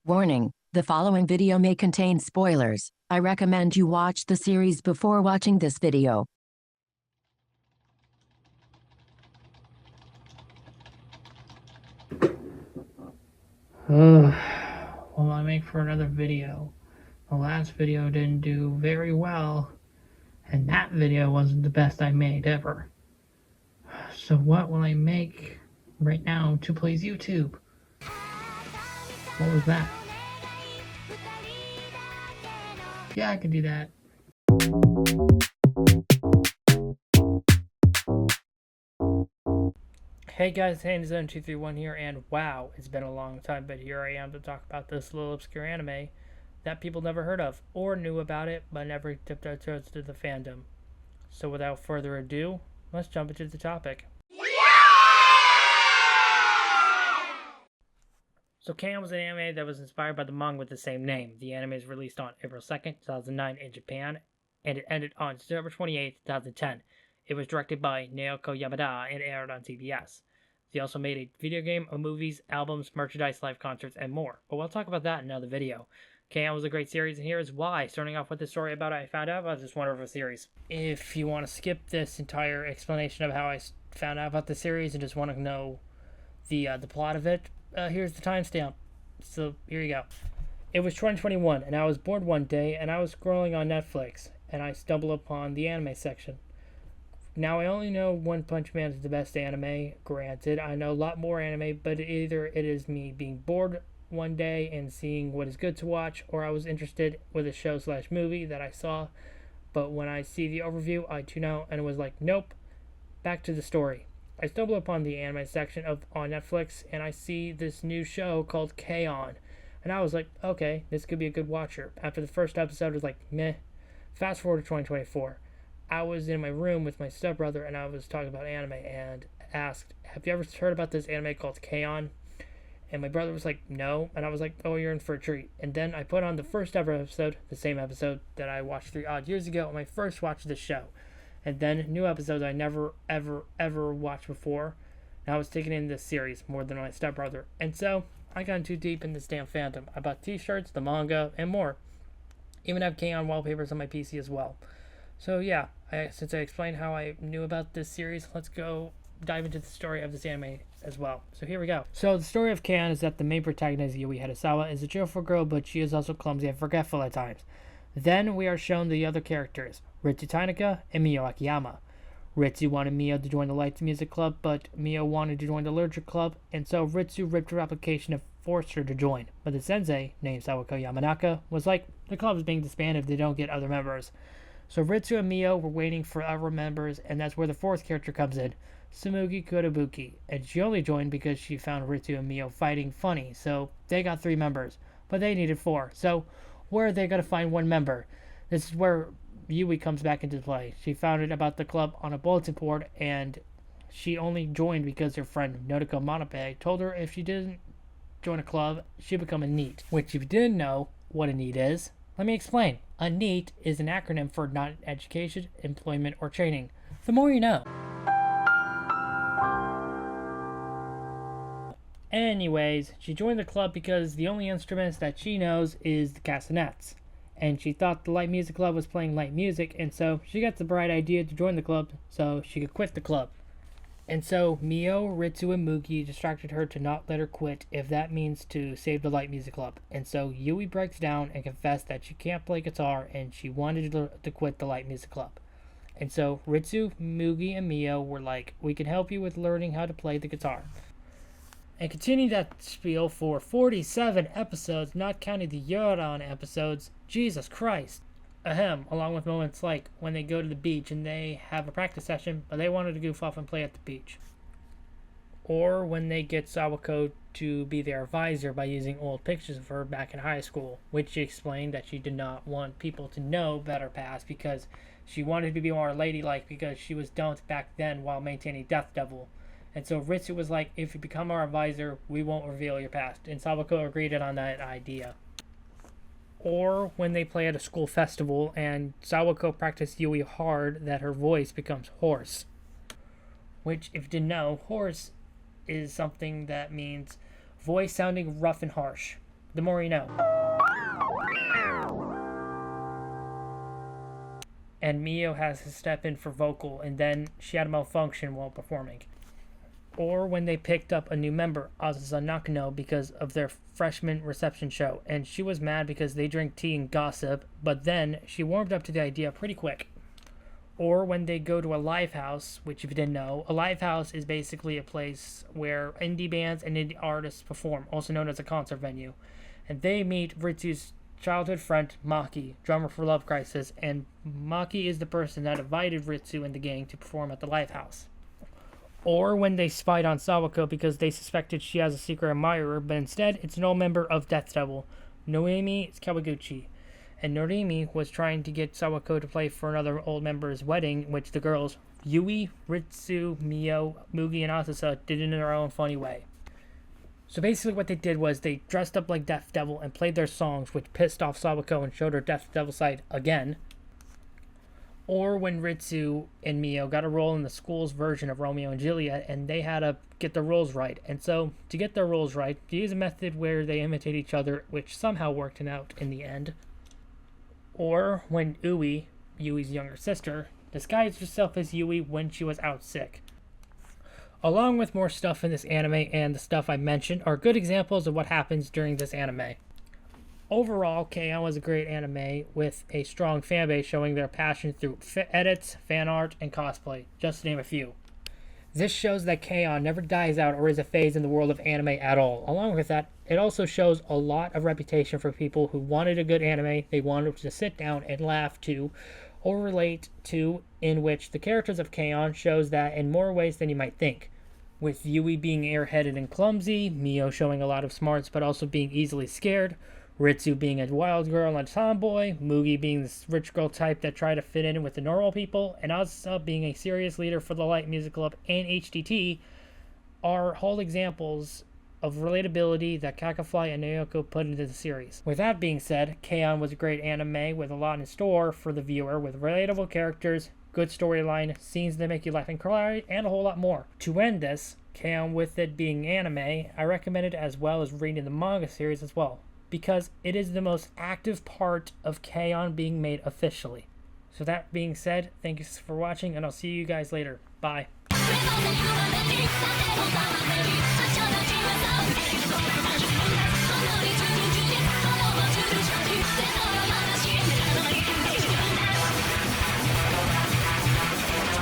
Warning, the following video may contain spoilers. I recommend you watch the series before watching this video. Well, I make for another video. The last video didn't do very well, and that video wasn't the best I made ever. So what will I make right now to please YouTube? What was that? Yeah, I can do that. Hey guys, HandyZone231 here, and wow, it's been a long time, but here I am to talk about this little obscure anime that people never heard of, or knew about it, but never dipped their toes into the fandom. So without further ado, let's jump into the topic. So K-On! Was an anime that was inspired by the manga with the same name. The anime is released on April 2nd, 2009 in Japan, and it ended on December 28th, 2010. It was directed by Naoko Yamada and aired on CBS. They also made a video game, movies, albums, merchandise, live concerts, and more. But we'll talk about that in another video. K-On! Was a great series, and here is why. Starting off with the story about it, I found out about this wonderful series. If you want to skip this entire explanation of how I found out about the series and just want to know the plot of it, here's the timestamp. So here you go. It was 2021, and I was bored one day, and I was scrolling on Netflix, and I stumbled upon the anime section. Now, I only know One Punch Man is the best anime. Granted, I know a lot more anime, but either it is me being bored one day and seeing what is good to watch, or I was interested with a show/movie that I saw, but when I see the overview, I tune out, and it was like, nope, back to the story. I stumbled upon the anime section on Netflix, and I see this new show called K-On! And I was like, okay, this could be a good watcher. After the first episode, it was like, meh. Fast forward to 2024. I was in my room with my stepbrother, and I was talking about anime, and asked, have you ever heard about this anime called K-On!? And my brother was like, no. And I was like, oh, you're in for a treat. And then I put on the first ever episode, the same episode that I watched 3 odd years ago when I first watched this show. And then new episodes I never, ever watched before. And I was taking in this series more than my stepbrother. And so, I got too deep in this damn fandom. I bought t-shirts, the manga, and more. Even have K-On! Wallpapers on my PC as well. So yeah, since I explained how I knew about this series, let's go dive into the story of this anime as well. So here we go. So the story of K-On! Is that the main protagonist, Yui Hirasawa, is a cheerful girl, but she is also clumsy and forgetful at times. Then we are shown the other characters, Ritsu Tanaka and Mio Akiyama. Ritsu wanted Mio to join the Lights Music Club, but Mio wanted to join the Literature Club, and so Ritsu ripped her application and forced her to join. But the sensei, named Sawako Yamanaka, was like, the club is being disbanded if they don't get other members. So Ritsu and Mio were waiting for other members, and that's where the fourth character comes in, Tsumugi Kotobuki. And she only joined because she found Ritsu and Mio fighting funny, so they got 3 members. But they needed 4, so where are they going to find 1 member? This is where Yui comes back into play. She found out about the club on a bulletin board, and she only joined because her friend Nodoka Monope told her if she didn't join a club, she'd become a NEET. Which, if you didn't know what a NEET is, let me explain. A NEET is an acronym for non-education, employment, or training. The more you know. Anyways, she joined the club because the only instruments that she knows is the castanets. And she thought the Light Music Club was playing light music, and so she got the bright idea to join the club so she could quit the club. And so Mio, Ritsu, and Mugi distracted her to not let her quit if that means to save the Light Music Club. And so Yui breaks down and confessed that she can't play guitar and she wanted to quit the Light Music Club. And so Ritsu, Mugi, and Mio were like, we can help you with learning how to play the guitar. And continued that spiel for 47 episodes, not counting the Yoran episodes. Jesus Christ. Ahem, along with moments like when they go to the beach and they have a practice session, but they wanted to goof off and play at the beach. Or when they get Sawako to be their advisor by using old pictures of her back in high school, which she explained that she did not want people to know about her past because she wanted to be more ladylike because she was dumped back then while maintaining Death Devil. And so Ritsu was like, if you become our advisor, we won't reveal your past. And Sawako agreed on that idea. Or when they play at a school festival and Sawako practiced Yui hard that her voice becomes hoarse. Which, if you didn't know, hoarse is something that means voice sounding rough and harsh. the more you know. And Mio has to step in for vocal, and then she had a malfunction while performing. Or when they picked up a new member, Azusa Nakano, because of their freshman reception show, and she was mad because they drink tea and gossip, but then she warmed up to the idea pretty quick. Or when they go to a live house, which if you didn't know, a live house is basically a place where indie bands and indie artists perform, also known as a concert venue. And they meet Ritsu's childhood friend Maki, drummer for Love Crisis, and Maki is the person that invited Ritsu and the gang to perform at the live house. Or when they spied on Sawako because they suspected she has a secret admirer, but instead it's an old member of Death Devil, Noemi Kawaguchi. And Norimi was trying to get Sawako to play for another old member's wedding, which the girls, Yui, Ritsu, Mio, Mugi, and Azusa did in their own funny way. So basically what they did was they dressed up like Death Devil and played their songs, which pissed off Sawako and showed her Death Devil side again. Or when Ritsu and Mio got a role in the school's version of Romeo and Juliet, and they had to get their roles right. And so, to get their roles right, they use a method where they imitate each other, which somehow worked out in the end. Or when Ui, Yui's younger sister, disguised herself as Yui when she was out sick. Along with more stuff in this anime and the stuff I mentioned are good examples of what happens during this anime. Overall, K-On! Was a great anime with a strong fanbase showing their passion through edits, fan art, and cosplay, just to name a few. This shows that K-On! Never dies out or is a phase in the world of anime at all. Along with that, it also shows a lot of reputation for people who wanted a good anime, they wanted to sit down and laugh to, or relate to, in which the characters of K-On! Shows that in more ways than you might think. With Yui being airheaded and clumsy, Mio showing a lot of smarts but also being easily scared, Ritsu being a wild girl and a tomboy, Mugi being this rich girl type that tried to fit in with the normal people, and Azusa being a serious leader for the Light Music Club and HDT, are whole examples of relatability that Kakafly and Naoko put into the series. With that being said, K-On! Was a great anime with a lot in store for the viewer, with relatable characters, good storyline, scenes that make you laugh and cry, and a whole lot more. To end this, K-On! With it being anime, I recommend it as well as reading the manga series as well, because it is the most active part of K-On! Being made officially. So that being said, thank you for watching, and I'll see you guys later. Bye.